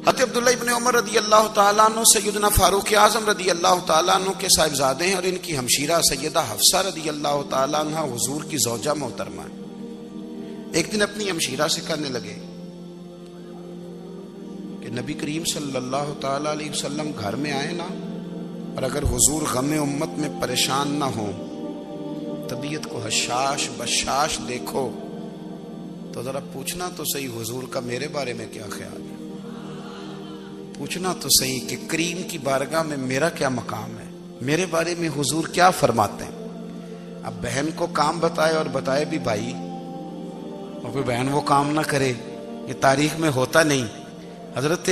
حضرت عبداللہ ابن عمر رضی اللہ تعالیٰ عنہ سیدنا فاروق اعظم رضی اللہ تعالیٰ عنہ کے صاحبزادے ہیں، اور ان کی ہمشیرہ سیدہ حفصہ رضی اللہ تعالیٰ عنہ حضور کی زوجہ محترمہ ہے۔ ایک دن اپنی ہمشیرہ سے کہنے لگے کہ نبی کریم صلی اللہ تعالیٰ علیہ وسلم گھر میں آئے نا، اور اگر حضور غم امت میں پریشان نہ ہوں، طبیعت کو حشاش بشاش دیکھو، تو ذرا پوچھنا تو صحیح حضور کا میرے بارے میں کیا خیال ہے، پوچھنا تو صحیح کہ کریم کی بارگاہ میں میرا کیا مقام ہے، میرے بارے میں حضور کیا فرماتے ہیں۔ اب بہن کو کام بتائے، اور بتائے بھی بھائی، اور کوئی بہن وہ کام نہ کرے، یہ تاریخ میں ہوتا نہیں۔ حضرت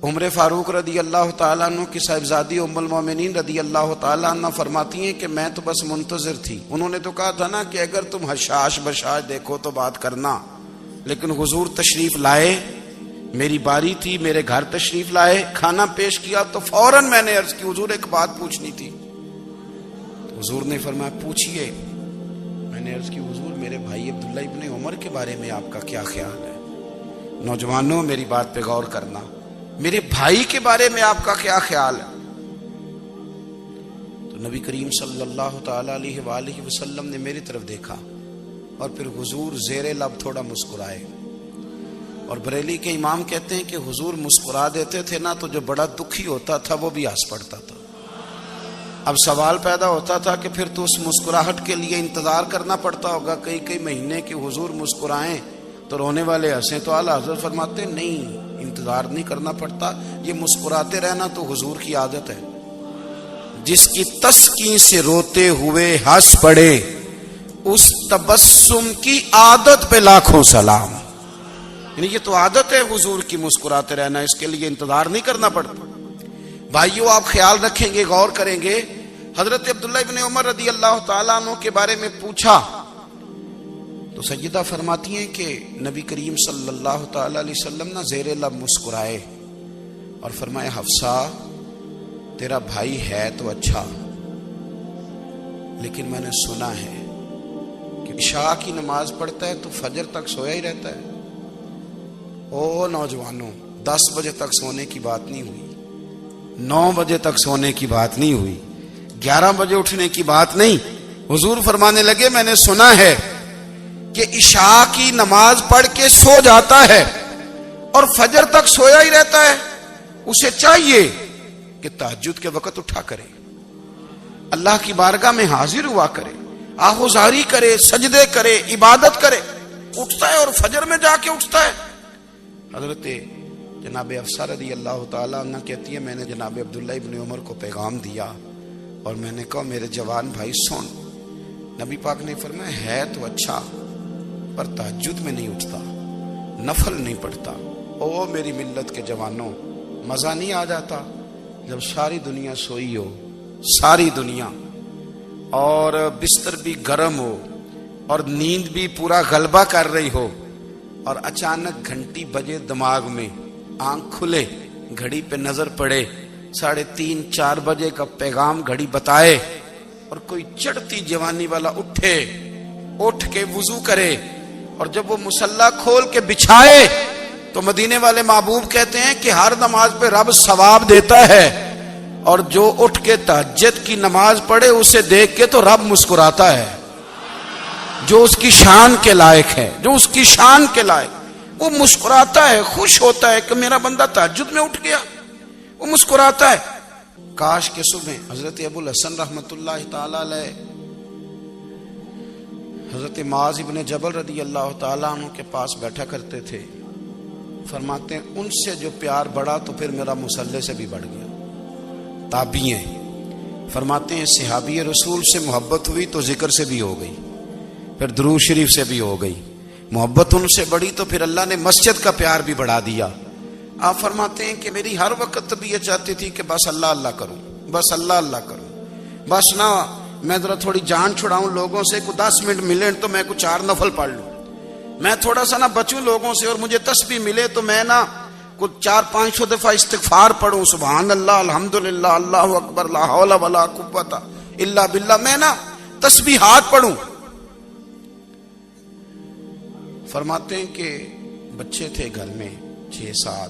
عمر فاروق رضی اللہ تعالیٰ عنہ کی صاحبزادی ام المومنین رضی اللہ تعالیٰ عنہ فرماتی ہیں کہ میں تو بس منتظر تھی، انہوں نے تو کہا تھا نا کہ اگر تم حشاش بشاش دیکھو تو بات کرنا، لیکن حضور تشریف لائے، میری باری تھی، میرے گھر تشریف لائے، کھانا پیش کیا تو فوراً میں نے عرض کی حضور ایک بات پوچھنی تھی۔ تو حضور نے فرمایا پوچھئے۔ میں نے عرض کی حضور میرے بھائی عبداللہ ابن عمر کے بارے میں آپ کا کیا خیال ہے؟ نوجوانوں میری بات پہ غور کرنا، میرے بھائی کے بارے میں آپ کا کیا خیال ہے؟ تو نبی کریم صلی اللہ تعالیٰ علیہ وآلہ وسلم نے میری طرف دیکھا، اور پھر حضور زیر لب تھوڑا مسکرائے، اور بریلی کے امام کہتے ہیں کہ حضور مسکرا دیتے تھے نا تو جو بڑا دکھی ہوتا تھا وہ بھی ہنس پڑتا تھا۔ اب سوال پیدا ہوتا تھا کہ پھر تو اس مسکراہٹ کے لیے انتظار کرنا پڑتا ہوگا کئی مہینے کہ حضور مسکرائیں تو رونے والے ہنسیں، تو اعلیٰ حضرت فرماتے نہیں، انتظار نہیں کرنا پڑتا، یہ مسکراتے رہنا تو حضور کی عادت ہے۔ جس کی تسکین سے روتے ہوئے ہنس پڑے، اس تبسم کی عادت پہ لاکھوں سلام۔ یعنی یہ تو عادت ہے حضور کی مسکراتے رہنا، اس کے لیے انتظار نہیں کرنا پڑتا۔ بھائیو آپ خیال رکھیں گے، غور کریں گے، حضرت عبداللہ ابن عمر رضی اللہ تعالیٰ عنہ کے بارے میں پوچھا تو سیدہ فرماتی ہیں کہ نبی کریم صلی اللہ تعالیٰ علیہ وسلم نہ زیر لب مسکرائے اور فرمائے حفصہ تیرا بھائی ہے تو اچھا، لیکن میں نے سنا ہے کہ عشاء کی نماز پڑھتا ہے تو فجر تک سویا ہی رہتا ہے۔ او نوجوانوں، 10 بجے تک سونے کی بات نہیں ہوئی، 9 بجے تک سونے کی بات نہیں ہوئی، 11 بجے اٹھنے کی بات نہیں۔ حضور فرمانے لگے میں نے سنا ہے کہ عشاء کی نماز پڑھ کے سو جاتا ہے اور فجر تک سویا ہی رہتا ہے، اسے چاہیے کہ تہجد کے وقت اٹھا کرے، اللہ کی بارگاہ میں حاضر ہوا کرے، آہوزاری کرے، سجدے کرے، عبادت کرے، اٹھتا ہے اور فجر میں جا کے اٹھتا ہے۔ حضرت جناب حفصہ رضی اللہ تعالیٰ عنہ کہتی ہے میں نے جناب عبداللہ ابن عمر کو پیغام دیا اور میں نے کہا میرے جوان بھائی سن، نبی پاک نے فرمایا ہے تو اچھا پر تہجد میں نہیں اٹھتا، نفل نہیں پڑھتا۔ او میری ملت کے جوانوں، مزہ نہیں آ جاتا جب ساری دنیا سوئی ہو، ساری دنیا، اور بستر بھی گرم ہو اور نیند بھی پورا غلبہ کر رہی ہو، اور اچانک گھنٹی بجے دماغ میں، آنکھ کھلے، گھڑی پہ نظر پڑے، 3:30 4 بجے کا پیغام گھڑی بتائے، اور کوئی چڑھتی جوانی والا اٹھ کے وضو کرے، اور جب وہ مصلی کھول کے بچھائے تو مدینے والے محبوب کہتے ہیں کہ ہر نماز پہ رب ثواب دیتا ہے، اور جو اٹھ کے تہجد کی نماز پڑھے اسے دیکھ کے تو رب مسکراتا ہے، جو اس کی شان کے لائق ہے، جو اس کی شان کے لائق، وہ مسکراتا ہے، خوش ہوتا ہے کہ میرا بندہ تہجد میں اٹھ گیا، وہ مسکراتا ہے۔ کاش کے صبح حضرت ابو الحسن رحمت اللہ تعالی علیہ حضرت معاذ ابن جبل رضی اللہ تعالیٰ عنہ کے پاس بیٹھا کرتے تھے، فرماتے ہیں ان سے جو پیار بڑھا تو پھر میرا مصلی سے بھی بڑھ گیا۔ تابعی ہیں، فرماتے ہیں صحابی رسول سے محبت ہوئی تو ذکر سے بھی ہو گئی، پھر درود شریف سے بھی ہو گئی، محبت ان سے بڑھی تو پھر اللہ نے مسجد کا پیار بھی بڑھا دیا۔ آپ فرماتے ہیں کہ میری ہر وقت طبیعت چاہتی تھی کہ بس اللہ اللہ کروں، بس اللہ اللہ کروں، بس نہ میں ذرا تھوڑی جان چھڑاؤں لوگوں سے، کوئی 10 منٹ ملے تو میں کوئی 4 نفل پڑھ لوں، میں تھوڑا سا نہ بچوں لوگوں سے، اور مجھے تسبیح ملے تو میں نہ کوئی 400-500 دفعہ استغفار پڑھوں، سبحان اللہ، الحمدللہ، اللہ اکبر، لا حول ولا قوت الا باللہ، میں نہ تسبیحات پڑھوں۔ فرماتے ہیں کہ بچے تھے گھر میں 6-7،